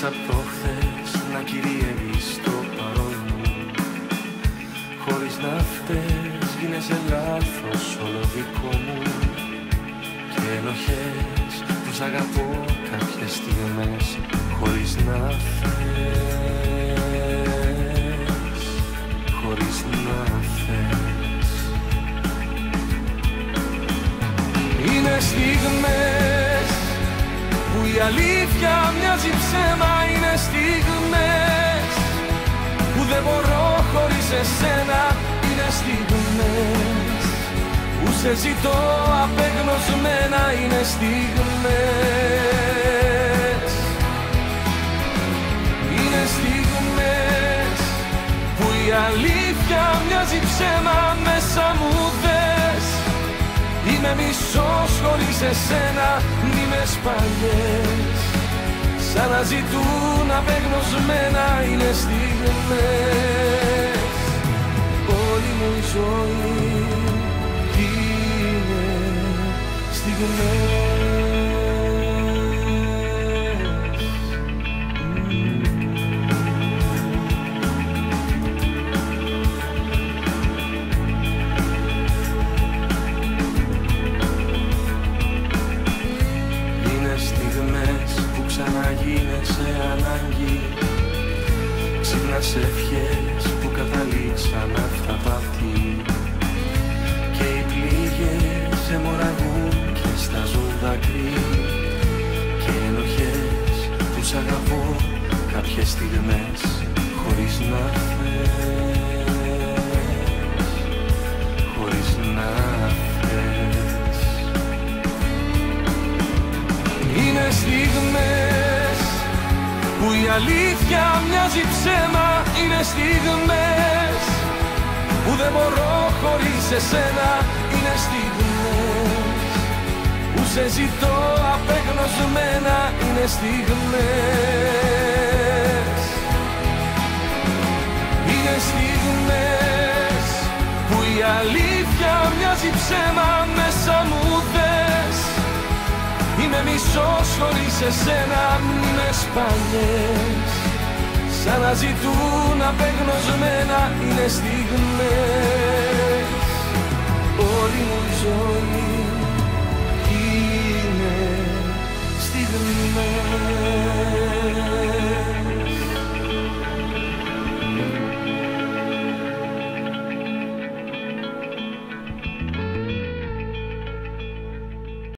Μέσα απ' το χθες να κυριεύεις το παρόν μου. Χωρίς να φταίς γίνεσαι λάθος όλο δικό μου. Και ενοχές που σ' αγαπώ κάποιες στιγμές χωρίς να θες, χωρίς να θες. Είναι στιγμές που η αλήθεια μοιάζει ψέμα. Είναι στιγμές που δεν μπορώ χωρίς εσένα. Είναι στιγμές που σε ζητώ απεγνωσμένα. Είναι στιγμές, είναι στιγμές που η αλήθεια μοιάζει ψέμα. Μέσα μου δες, είμαι μισός χωρίς εσένα. Μη με σπαγές, σαν να ζητούν απεγνωσμένα. Είναι στιγμές, όλη μου η ζωή είναι στιγμές. Ξαναγίνεσαι ανάγκη. Ξύπνας ευχές που καταλήξαν αυταπάτη. Και οι πληγές αιμορραγούν και στάζουν δάκρυ. Και ενοχές που σ' αγαπώ κάποιες στιγμές χωρίς να θες, χωρίς να θες. Είναι στιγμές που η αλήθεια μοιάζει ψέμα. Είναι στιγμές που δεν μπορώ χωρίς εσένα. Είναι στιγμές που σε ζητώ απεγνωσμένα. Είναι στιγμές, είναι στιγμές που η αλήθεια μοιάζει ψέμα. Μέσα μου δες, είμαι μισός χωρίς εσένα. Μη με σπαγές, σαν να ζητούν απεγνωσμένα. Είναι στιγμές, όλη μου η ζωή